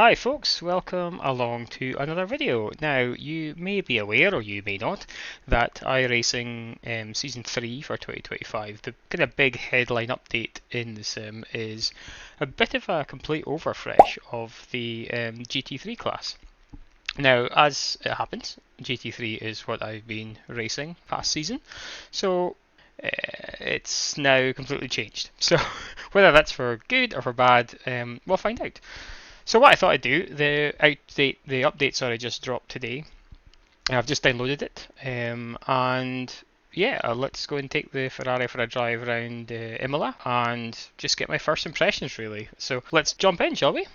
Hi folks, welcome along to another video. Now you may be aware, or you may not, that iRacing Season 3 for 2025, the kind of big headline update in the sim is a bit of a complete overfresh of the GT3 class. Now, as it happens, GT3 is what I've been racing past season, so it's now completely changed. So whether that's for good or for bad, we'll find out. So what I thought I'd do, the update just dropped today. I've just downloaded it, and yeah, let's go and take the Ferrari for a drive around Imola and just get my first impressions really. So let's jump in, shall we?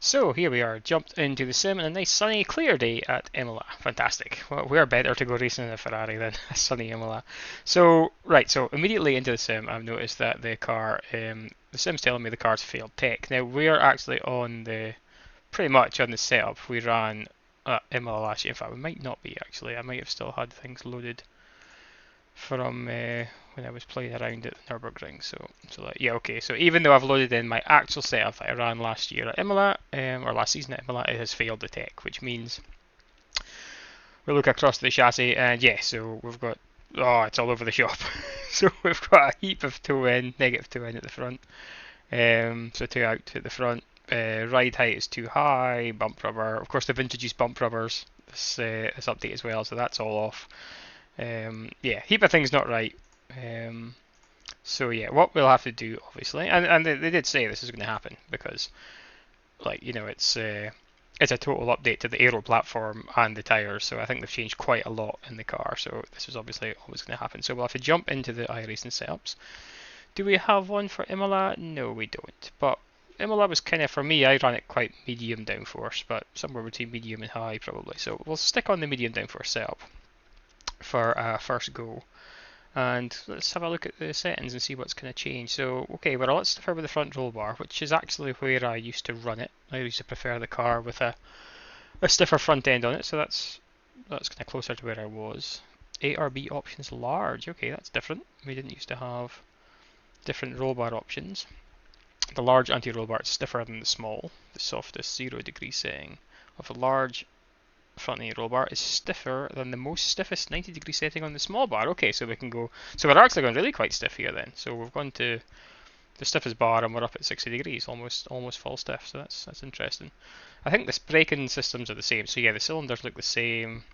So here we are, jumped into the sim on a nice sunny clear day at Imola. Fantastic. Well, where better to go racing in a Ferrari than a sunny Imola. So immediately into the sim I've noticed that the car, the sim's telling me the car's failed tech. Now we're actually pretty much on the setup we ran at Imola last year. In fact, we might not be actually. I might have still had things loaded from when I was playing around at the Nürburgring. So yeah, okay. So even though I've loaded in my actual setup that I ran last year at Imola, or last season at Imola, it has failed the tech, which means we look across the chassis and yeah, so we've got, it's all over the shop. So we've got a heap of toe in, negative toe in at the front. So toe out at the front. Ride height is too high, bump rubber. Of course, they've introduced bump rubbers this update as well, so that's all off. Yeah, heap of things not right. So yeah, what we'll have to do, obviously, and they did say this is going to happen because, like, you know, it's a total update to the aero platform and the tyres, so I think they've changed quite a lot in the car. So this is obviously always going to happen. So we'll have to jump into the iRacing setups. Do we have one for Imola? No, we don't. But Imola was kind of, for me, I ran it quite medium downforce, but somewhere between medium and high probably. So we'll stick on the medium downforce setup for our first go. And let's have a look at the settings and see what's going to change. So, okay, well, let's start with the front roll bar, which is actually where I used to run it. I used to prefer the car with a stiffer front end on it, so that's kind of closer to where I was. A or B options large, okay, that's different. We didn't used to have different roll bar options. The large anti-roll bar is stiffer than the small. The softest 0 degree setting of the large front knee roll bar is stiffer than the most stiffest 90 degree setting on the small bar. Okay, so we can go, so we're actually going really quite stiff here then. So we've gone to the stiffest bar and we're up at 60 degrees, almost full stiff, so that's interesting. I think the braking systems are the same, so yeah, the cylinders look the same,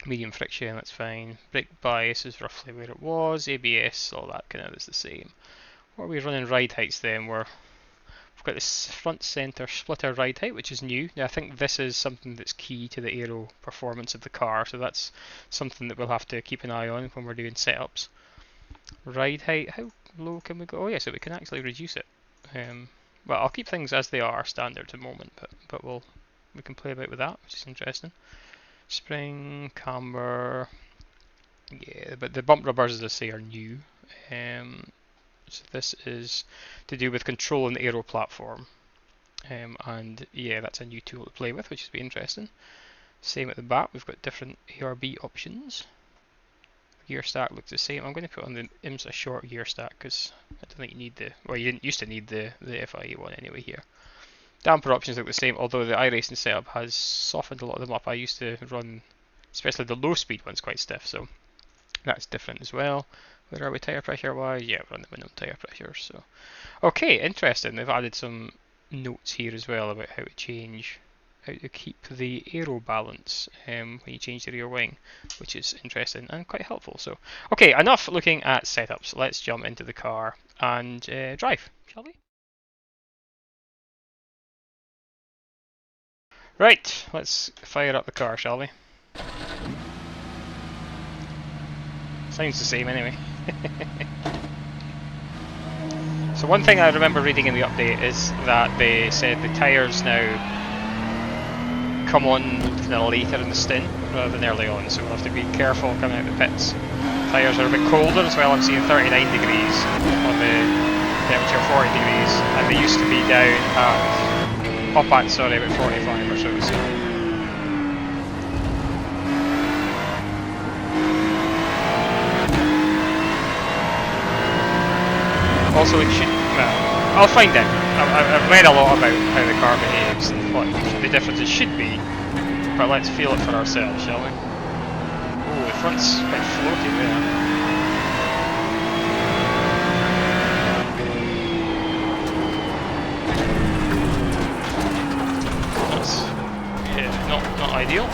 medium friction, that's fine, brake bias is roughly where it was, ABS, all that kind of is the same. What are we running ride heights then? We've got this front center splitter ride height, which is new. Now I think this is something that's key to the aero performance of the car, so that's something that we'll have to keep an eye on when we're doing setups. Ride height, how low can we go? Oh yeah, so we can actually reduce it. Well, I'll keep things as they are standard at the moment, but we can play about with that, which is interesting. Spring, camber, yeah, but the bump rubbers, as I say, are new. So this is to do with controlling the aero platform, and yeah, that's a new tool to play with, which will be interesting. Same at the back, we've got different A or B options. Gear stack looks the same. I'm going to put on the IMSA short gear stack because I don't think you need you didn't used to need the FIA one anyway here. Damper options look the same, although the iRacing setup has softened a lot of them up. I used to run, especially the low speed ones, quite stiff, so that's different as well. Where are we tyre pressure wise? Yeah, we're on the minimum tyre pressure. So, okay, interesting. They've added some notes here as well about how to keep the aero balance when you change the rear wing, which is interesting and quite helpful. So, okay, enough looking at setups. Let's jump into the car and drive, shall we? Right, let's fire up the car, shall we? Sounds the same anyway. So one thing I remember reading in the update is that they said the tyres now come on kind of later in the stint rather than early on, so we'll have to be careful coming out the pits. Tyres are a bit colder as well. I'm seeing 39 degrees on the temperature, 40 degrees, and they used to be down at, about 45 or so. Also, it should Well, I'll find out. I've read a lot about how the car behaves and what the differences should be, but let's feel it for ourselves, shall we? Oh, the front's a bit floaty there. Not ideal. Oh,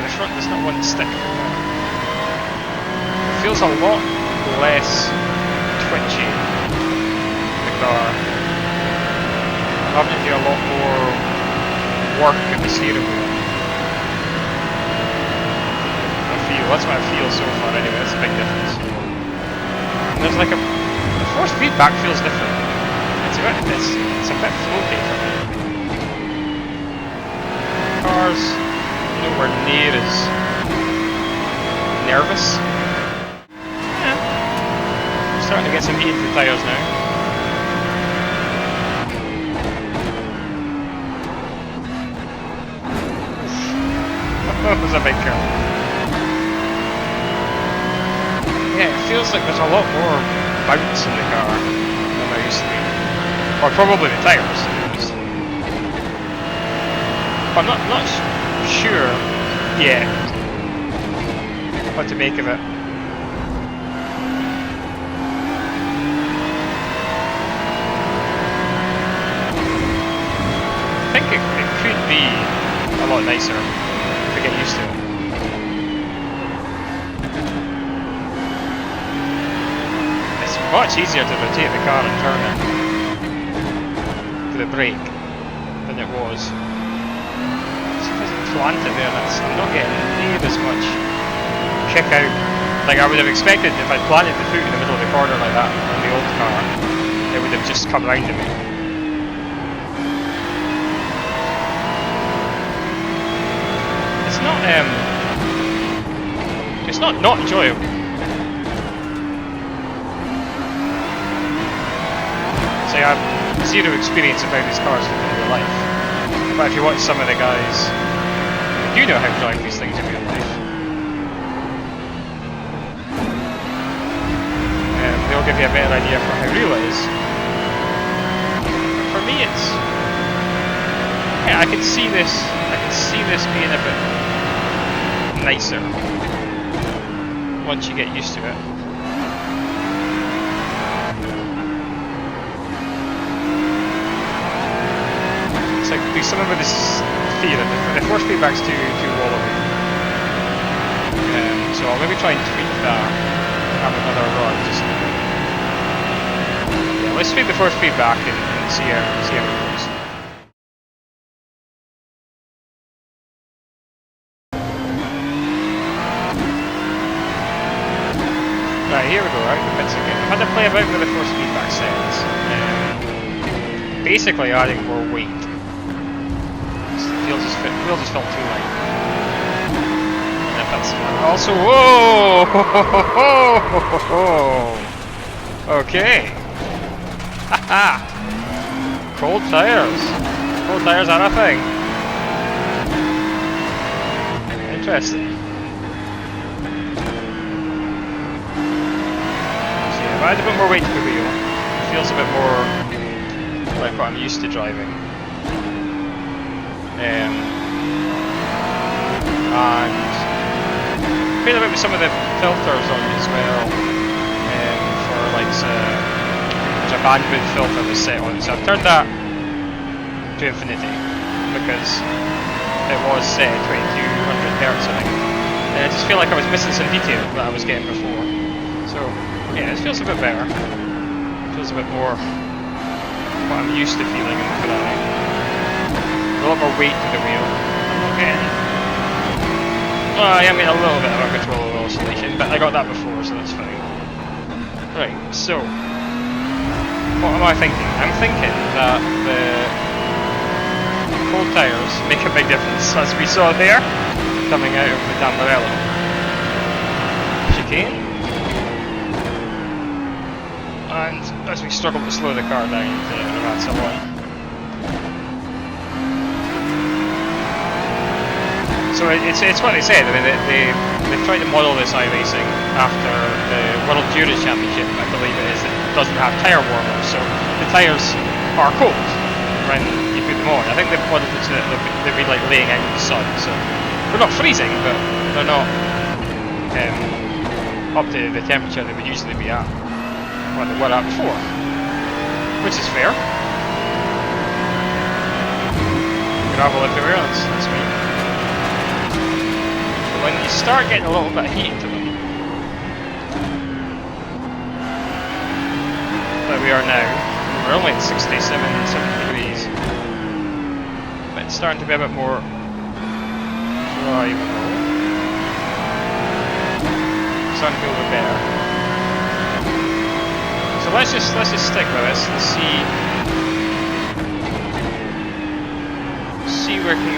the front does not want to stick. It feels a lot less twitchy, the car. I'm having to do a lot more work with the steering wheel. That's what I feel so far anyway, that's a big difference. And there's like the force feedback feels different. It's a bit floaty for me. The car's nowhere near as nervous. Yeah. I'm starting to get some heat into the tyres now. That was a big curl. Yeah, it feels like there's a lot more bounce in the car than there used to be. Or probably the tyres. But I'm not sure yet what to make of it. I think it could be a lot nicer if I get used to it. Much easier to rotate the car and turn it for the brake than it was. So if I plant it there, I'm not getting near as much kick out. Like I would have expected if I planted the foot in the middle of the corner like that on the old car, it would have just come round to me. It's not enjoyable. I have zero experience about these cars in real life, but if you watch some of the guys who do know how to drive these things in real life, they'll give you a better idea for how real it is. For me, yeah, I can see this being a bit nicer once you get used to it. Some of it is fear. The force feedback's too wallowy. So I'll maybe try and tweak that. Have another run just. Yeah, let's tweak the force feedback and see how it goes. Right, here we go. Out the pits again. I've had to play about with the force feedback settings. Basically, adding more weight. Wheels just felt too light. And if that's also, whoa! Okay. Haha! Cold tires. Cold tires are a thing. Interesting. So yeah, if I add a bit more weight to the wheel, it feels a bit more like what I'm used to driving. And played a bit with some of the filters on it as well. For like there's a bandwidth filter was set on it, so I've turned that to infinity because it was set at 2200 Hz, I think. And I just feel like I was missing some detail that I was getting before. So yeah, it feels a bit better. It feels a bit more what I'm used to feeling in the Ferrari. A lot more weight to the wheel. I'm not getting... Well, I am getting a little bit of uncontrollable oscillation, but I got that before, so that's fine. Right, so... What am I thinking? I'm thinking that the cold tyres make a big difference, as we saw there, coming out of the Tamburello. Chicane. And as we struggle to slow the car down to Ravazza 1. So it's what they said. I mean, they tried to model this iRacing after the World Endurance Championship, I believe it is. It doesn't have tyre warmers, so the tyres are cold when you put them on. I think they've modeled it so that they'll be like laying out in the sun, so they're not freezing, but they're not up to the temperature they would usually be at when they were at before, which is fair. Gravel everywhere, that's me. But when you start getting a little bit of heat into them, like we are now, we're only at 67, 70 degrees, but it's starting to be a bit more drivable. Starting to feel a bit better. So let's just stick with this and see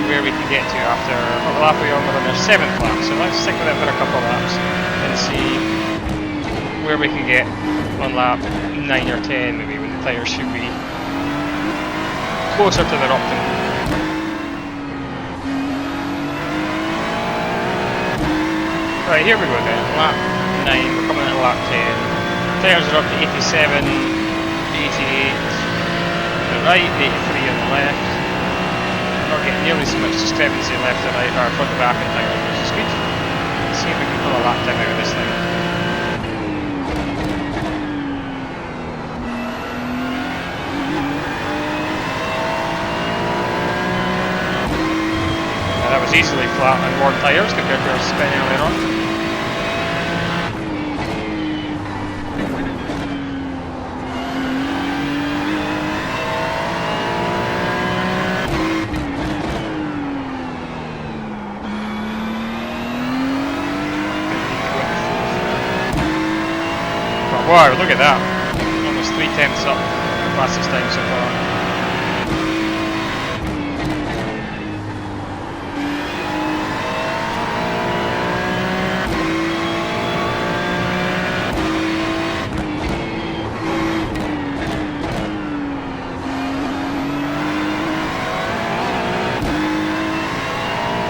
where we can get to after a lap we are on our 7th lap. So let's stick with it for a couple of laps and see where we can get on lap 9 or 10 maybe, when the tyres should be closer to their optimum. Right, here we go then, lap 9, we're coming at lap 10. Tyres are up to 87, 88 on the right, 83 on the left. Not getting nearly so much discrepancy left and right, or front and back in tyres, which is good. Let's see if we can pull a lap time out of this thing. Now that was easily flat on worn tyres compared to our spin earlier on. Wow, look at that. Almost 3/10 up fastest time so far.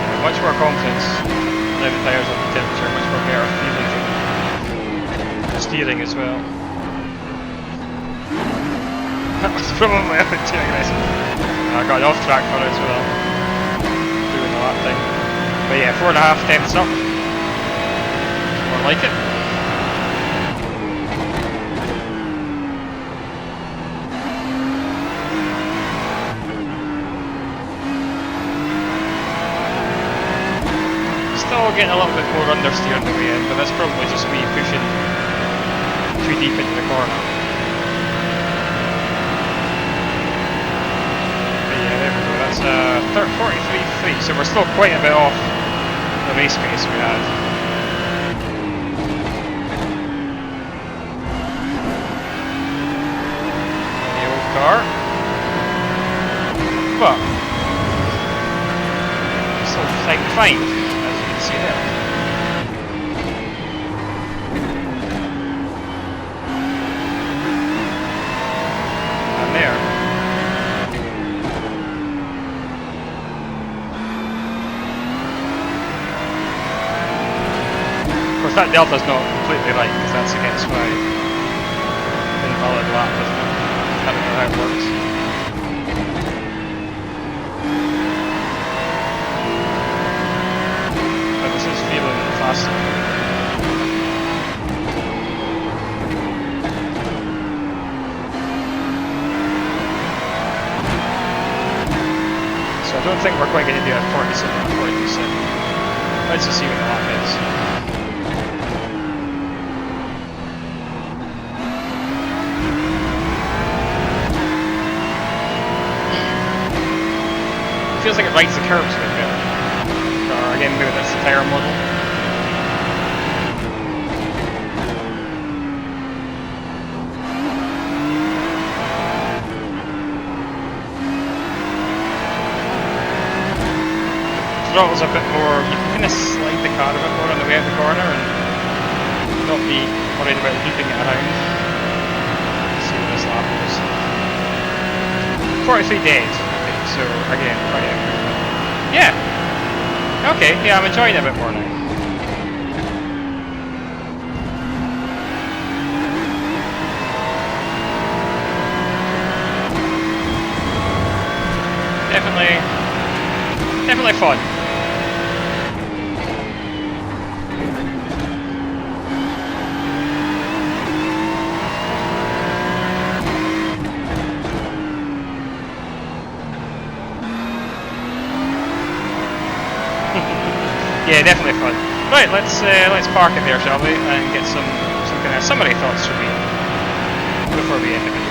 Yeah, much more confidence now the tyres on the temperature, much more better feeling. Steering as well. That was probably a bit too aggressive. I got an off track for it as well, doing the lap thing. But yeah, 4.5 tenths up. More like it. Still getting a little bit more understeer on the way in, but that's probably just me pushing too deep into the corner. But yeah, there we go. That's 43.3, so we're still quite a bit off the race pace we had. The old car. But still fine, as you can see there. That delta's not completely right, because that's against my invalid lap, isn't it? I don't know how it works. But this is feeling faster. So I don't think we're quite going to do a 47 or 42. Let's just see what the lap is. Feels like it rides the curves a bit better. Or again, maybe that's the tyre model. Throttle's a bit more, you can kind of slide the car a bit more on the way out the corner and not be worried about looping it around. Let's see what this lap is. 43 days. So again, quite accurate. Yeah, Okay, yeah, I'm enjoying it a bit more now. Definitely fun. Yeah, definitely fun. Right, let's park it there, shall we, and get some kind of summary thoughts from you before we end the video.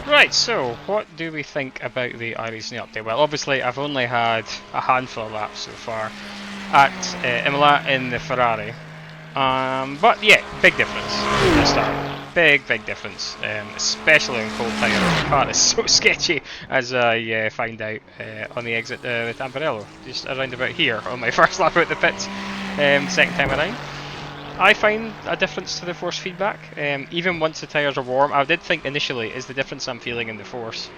Right, so what do we think about the iRacing update? Well, obviously I've only had a handful of laps so far at Imola in the Ferrari. But yeah, big difference at the start. Big difference, especially on cold tyres. The car is so sketchy, as I find out on the exit with Ambarello, just around about here on my first lap out the pits, second time around. I find a difference to the force feedback, even once the tyres are warm. I did think initially, is the difference I'm feeling in the force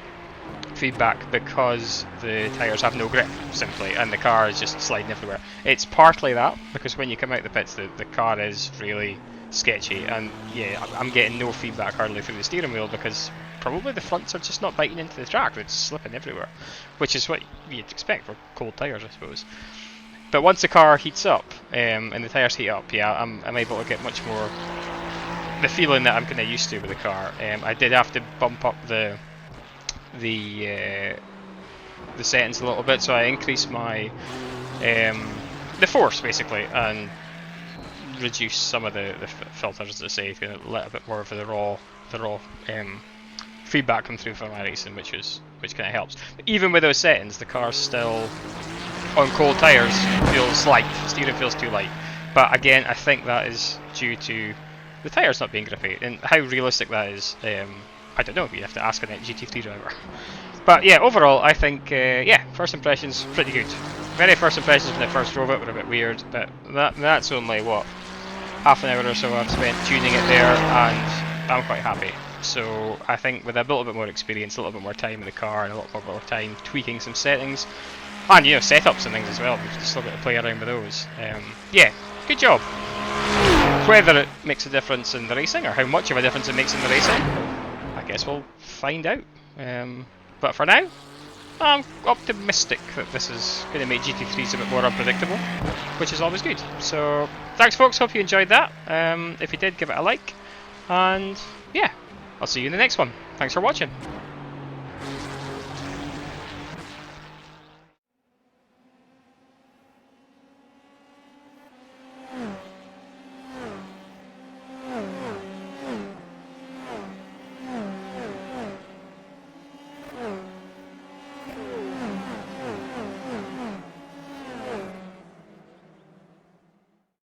feedback because the tyres have no grip, simply, and the car is just sliding everywhere. It's partly that, because when you come out the pits, the car is really sketchy, and yeah, I'm getting no feedback hardly through the steering wheel because probably the fronts are just not biting into the track, they're just slipping everywhere, which is what you'd expect for cold tyres, I suppose. But once the car heats up, and the tyres heat up, yeah, I'm able to get much more the feeling that I'm kind of used to with the car. I did have to bump up the settings a little bit, so I increased my the force basically, and reduce some of the filters, as I say, to let a bit more of the raw feedback come through from iRacing, which kind of helps. But even with those settings, the car still on cold tyres feels light. Steering feels too light. But again, I think that is due to the tyres not being grippy, and how realistic that is, I don't know. You have to ask a GT3 driver. But yeah, overall, I think yeah, first impressions pretty good. Very first impressions when I first drove it were a bit weird, but that's only what, half an hour or so I've spent tuning it there, and I'm quite happy. So I think with a little bit more experience, a little bit more time in the car, and a little more time tweaking some settings, and you know, setups and things as well, we've still got to play around with those. Yeah, good job. Whether it makes a difference in the racing, or how much of a difference it makes in the racing, I guess we'll find out. But for now, I'm optimistic that this is going to make GT3s a bit more unpredictable, which is always good. So, thanks folks, hope you enjoyed that. If you did, give it a like, and yeah, I'll see you in the next one. Thanks for watching.